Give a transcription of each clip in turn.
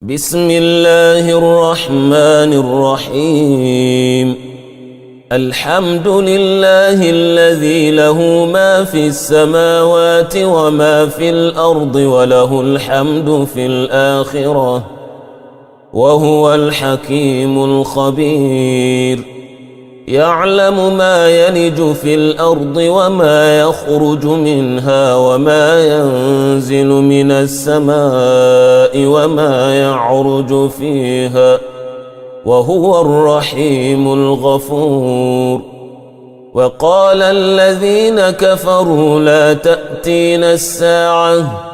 بسم الله الرحمن الرحيم. الحمد لله الذي له ما في السماوات وما في الأرض وله الحمد في الآخرة وهو الحكيم الخبير. يعلم ما يلج في الأرض وما يخرج منها وما ينزل من السماء وما يعرج فيها وهو الرحيم الغفور. وقال الذين كفروا لا تأتينا الساعة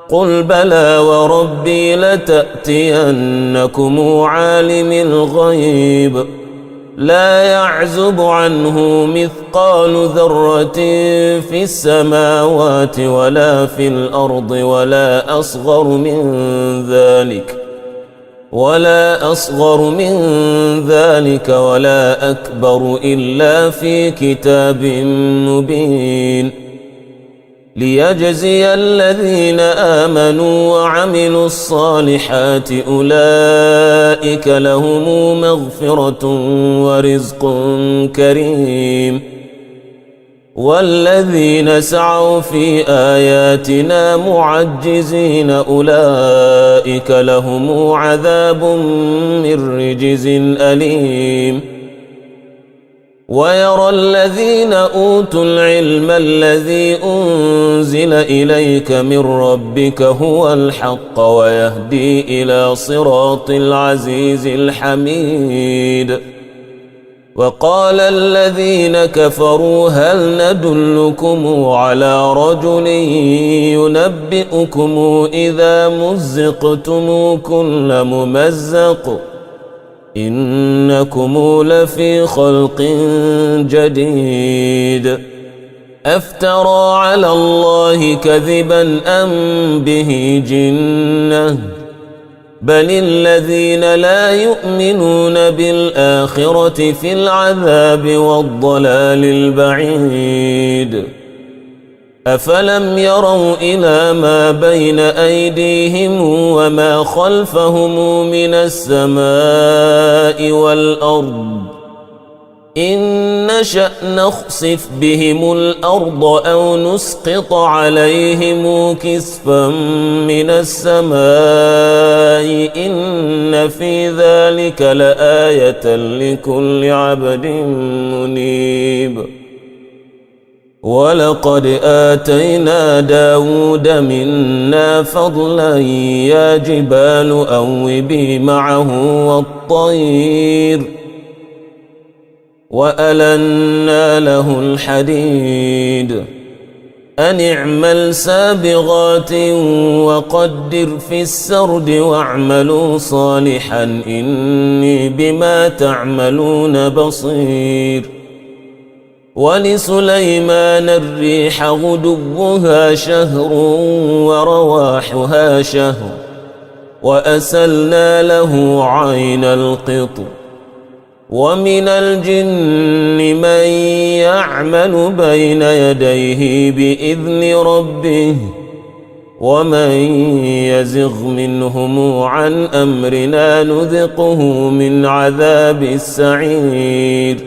قل بلى وربي لتأتينكم عالم الغيب لا يعزب عنه مثقال ذرة في السماوات ولا في الأرض ولا أصغر من ذلك ولا أكبر إلا في كتاب مبين ليجزي الذين آمنوا وعملوا الصالحات أولئك لهم مغفرة ورزق كريم. والذين سعوا في آياتنا معجزين أولئك لهم عذاب من رجز أليم. ويرى الذين أوتوا العلم الذي أنزل إليك من ربك هو الحق ويهدي إلى صراط العزيز الحميد. وقال الذين كفروا هل ندلكم على رجل ينبئكم إذا مزقتم كل ممزق إنكم لفي خلق جديد. أفترى على الله كذبا أم به جنة بل الذين لا يؤمنون بالآخرة في العذاب والضلال البعيد. أفلم يروا إلى ما بين أيديهم وما خلفهم من السماء والأرض إن نشأ نخسف بهم الأرض أو نسقط عليهم كسفا من السماء إن في ذلك لآية لكل عبد منيب. ولقد آتينا داود منا فضلا يا جبال أوبي معه والطير وألنا له الحديد أن اعمل سابغات وقدر في السرد واعملوا صالحا إني بما تعملون بصير. ولسليمان الريح غدوها شهر ورواحها شهر وأسلنا له عين القطر. ومن الجن من يعمل بين يديه بإذن ربه ومن يزغ منهم عن أمرنا نذقه من عذاب السعير.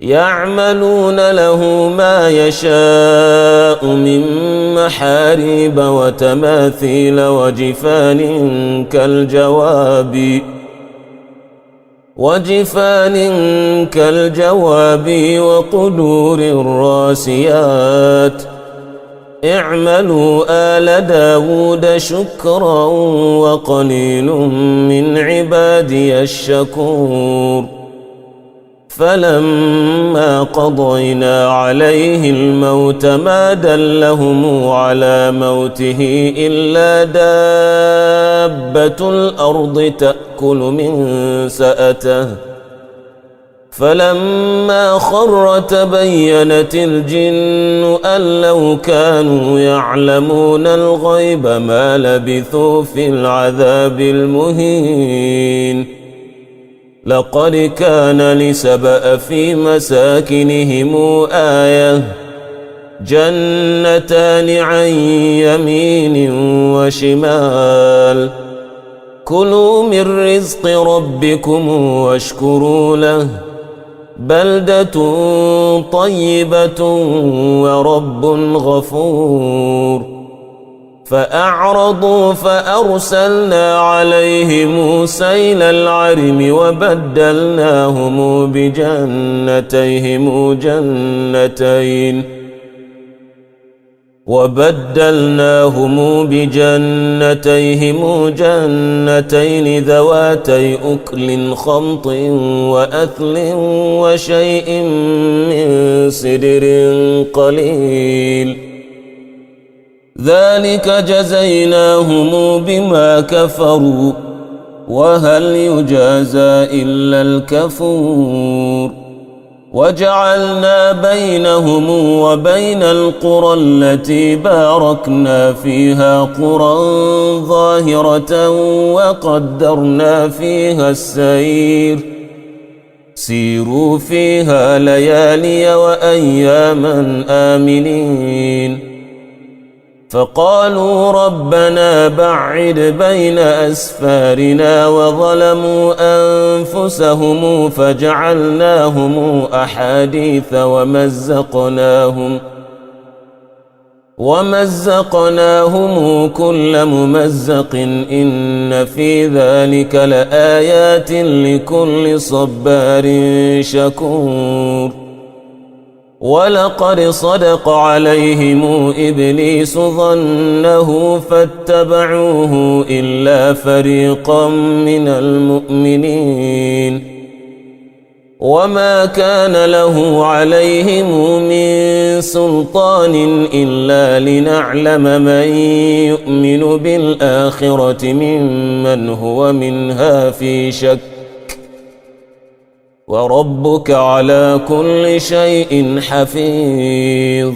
يعملون له ما يشاء من محاريب وتماثيل وجفان كالجواب وقدور الراسيات. اعملوا آل داود شكرا وقليل من عبادي الشكور. فلما قضينا عليه الموت ما دلهم على موته إلا دابة الأرض تأكل من سأته. فلما خر تبينت الجن أن لو كانوا يعلمون الغيب ما لبثوا في العذاب المهين. لقد كان لسبأ في مساكنهم آية جنتان عن يمين وشمال كلوا من رزق ربكم واشكروا له بلدة طيبة ورب غفور فأعرضوا فأرسلنا عليهم سيل العرم وبدلناهم بجنتيهم جنتين ذواتي أكل خمط وأثل وشيء من سدر قليل ذلك جزيناهم بما كفروا وهل يجازى إلا الكفور وجعلنا بينهم وبين القرى التي باركنا فيها قرى ظاهرة وقدرنا فيها السير سيروا فيها ليالي وأياما آمنين فقالوا ربنا بعد بين أسفارنا وظلموا أنفسهم فجعلناهم أحاديث ومزقناهم كل ممزق إن في ذلك لآيات لكل صبار شكور ولقد صدق عليهم إبليس ظنه فاتبعوه إلا فريقا من المؤمنين وما كان له عليهم من سلطان إلا لنعلم من يؤمن بالآخرة ممن هو منها في شك وربك على كل شيء حفيظ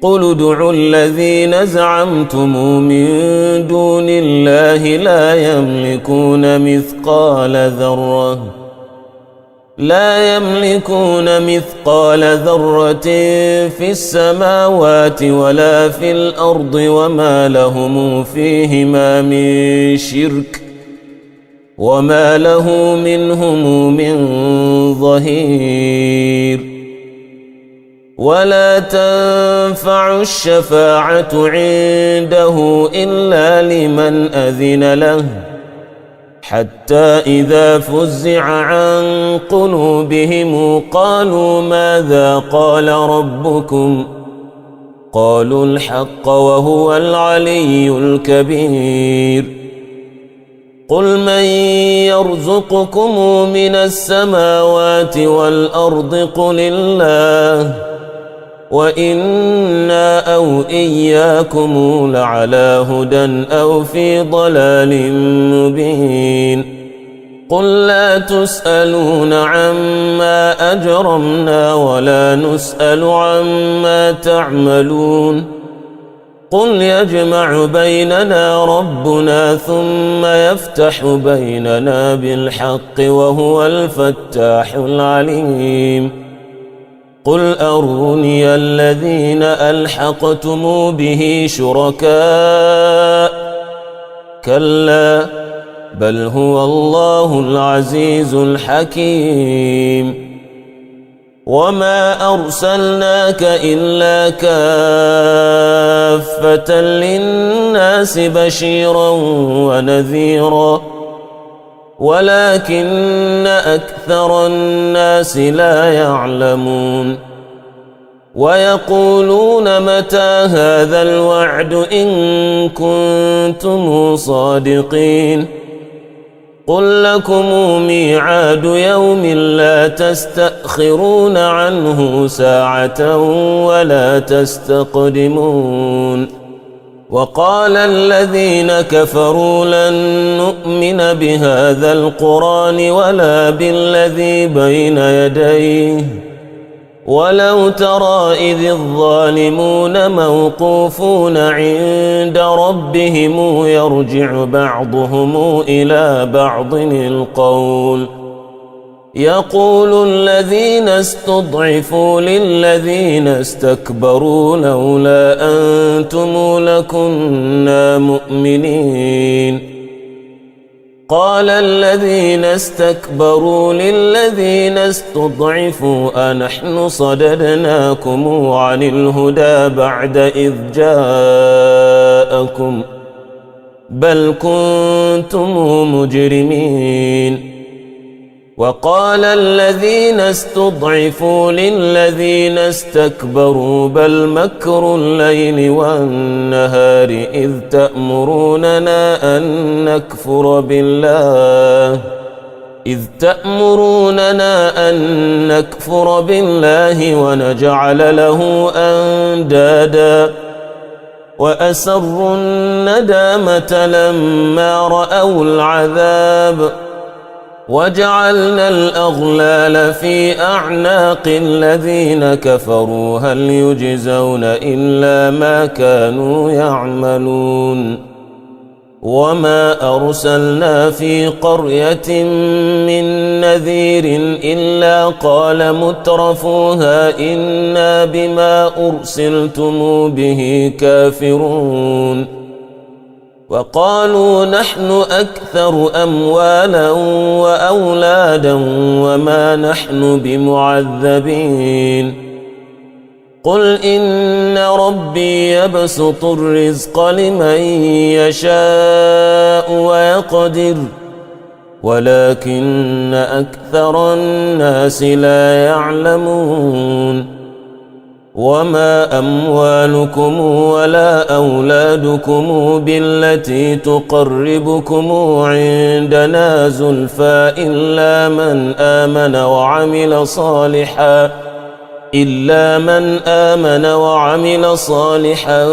قل ادعوا الذين زعمتم من دون الله لا يملكون مثقال ذرة في السماوات ولا في الأرض وما لهم فيهما من شرك وما له منهم من ظهير ولا تنفع الشفاعة عنده إلا لمن أذن له حتى إذا فزع عن قلوبهم قالوا ماذا قال ربكم قالوا الحق وهو العلي الكبير قل من يرزقكم من السماوات والأرض قل الله وإنا أو إياكم لعلى هدى أو في ضلال مبين قل لا تسألون عما أجرمنا ولا نسأل عما تعملون قل يجمع بيننا ربنا ثم يفتح بيننا بالحق وهو الفتاح العليم قل أروني الذين ألحقتم به شركاء كلا بل هو الله العزيز الحكيم وما أرسلناك إلا كافة للناس بشيرا ونذيرا ولكن أكثر الناس لا يعلمون ويقولون متى هذا الوعد إن كنتم صادقين قل لكم ميعاد يوم لا تستأخرون عنه ساعة ولا تستقدمون وقال الذين كفروا لن نؤمن بهذا القرآن ولا بالذي بين يديه ولو ترى إذ الظالمون موقوفون عند ربهم يرجع بعضهم إلى بعض القول يقول الذين استضعفوا للذين استكبروا لولا أنتم لكنا مؤمنين قال الذين استكبروا للذين استضعفوا أنحن صددناكم عن الهدى بعد إذ جاءكم بل كنتم مجرمين. وقال الذين استضعفوا للذين استكبروا بل مكر الليل والنهار إذ تأمروننا أن نكفر بالله ونجعل له أندادا وأسروا الندامة لما رأوا العذاب وجعلنا الأغلال في أعناق الذين كفروا هل يجزون إلا ما كانوا يعملون. وما أرسلنا في قرية من نذير إلا قال مترفوها إنا بما أرسلتم به كافرون. وقالوا نحن أكثر أموالا وأولادا وما نحن بمعذبين. قل إن ربي يبسط الرزق لمن يشاء ويقدر ولكن أكثر الناس لا يعلمون. وما أموالكم ولا أولادكم بالتي تقربكم عندنا زلفى إلا من آمن وعمل صالحا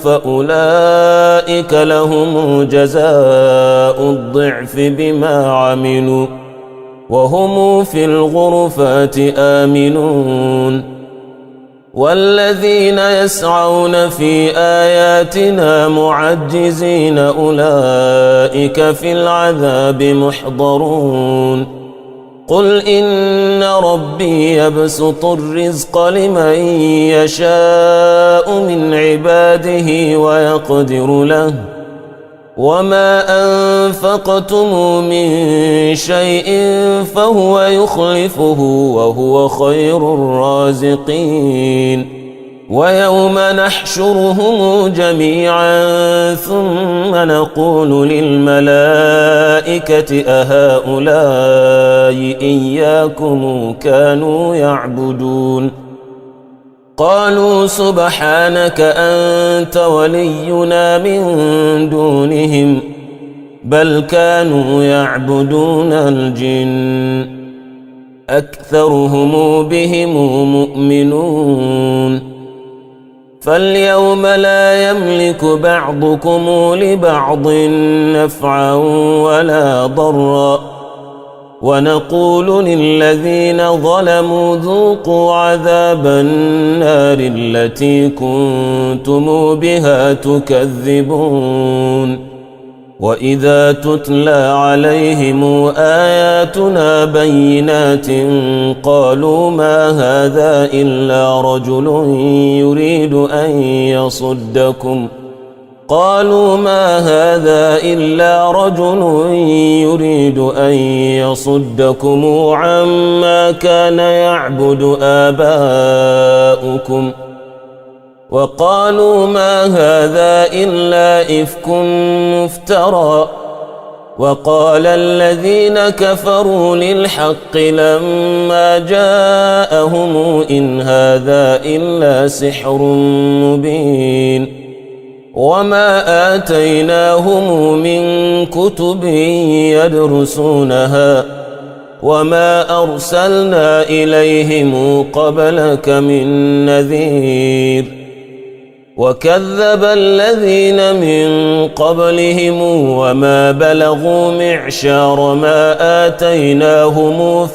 فأولئك لهم جزاء الضعف بما عملوا وهم في الغرفات آمنون. والذين يسعون في آياتنا معجزين أولئك في العذاب محضرون. قل إن ربي يبسط الرزق لمن يشاء من عباده ويقدر له وما أنفقتم من شيء فهو يخلفه وهو خير الرازقين. ويوم نحشرهم جميعا ثم نقول للملائكة أهؤلاء إياكم كانوا يعبدون قالوا سبحانك أنت ولينا من دونهم بل كانوا يعبدون الجن أكثرهم بهم مؤمنون. فاليوم لا يملك بعضكم لبعض نفعا ولا ضرا ونقول للذين ظلموا ذوقوا عذاب النار التي كنتم بها تكذبون. وإذا تتلى عليهم آياتنا بينات قالوا ما هذا إلا رجل يريد أن يصدكم عما كان يعبد آباؤكم وقالوا ما هذا إلا إفك مفترى. وقال الذين كفروا للحق لما جاءهم إن هذا إلا سحر مبين. وما آتيناهم من كتب يدرسونها وما أرسلنا إليهم قبلك من نذير. وكذب الذين من قبلهم وما بلغوا معشار ما آتيناهم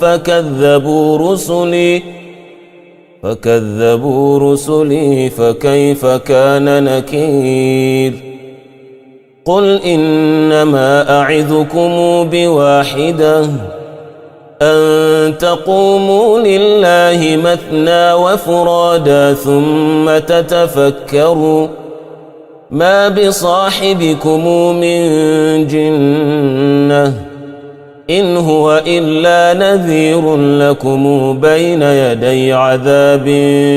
فكذبوا رسلي فكيف كان نكير. قل إنما أعظكم بواحدة أن تقوموا لله مثنى وفرادا ثم تتفكروا ما بصاحبكم من جنة إن هو إلا نذير لكم بين يدي عذاب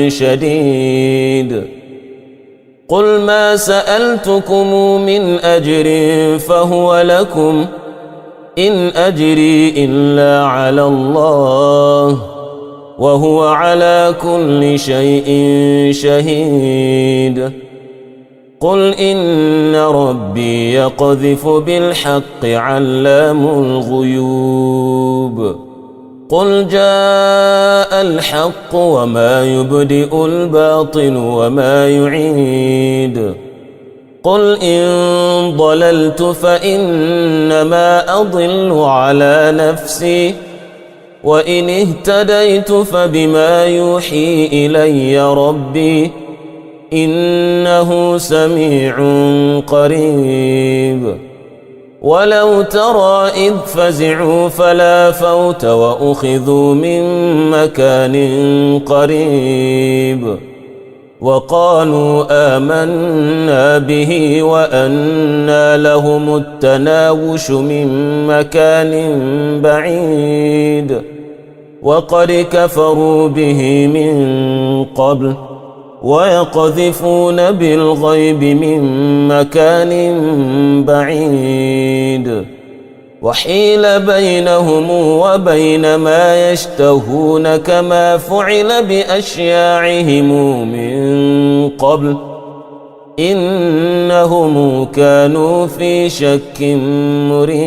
شديد قل ما سألتكم من أجر فهو لكم إن أجري إلا على الله وهو على كل شيء شهيد قل إن ربي يقذف بالحق علام الغيوب قل جاء الحق وما يبدئ الباطل وما يعيد قل إن ضللت فإنما أضل على نفسي وإن اهتديت فبما يوحي إلي ربي إنه سميع قريب ولو ترى إذ فزعوا فلا فوت وأخذوا من مكان قريب وقالوا آمنا به وأنى لهم التناوش من مكان بعيد وقد كفروا به من قبل ويقذفون بالغيب من مكان بعيد وحيل بينهم وبين ما يشتهون كما فعل بأشياعهم من قبل إنهم كانوا في شك مريب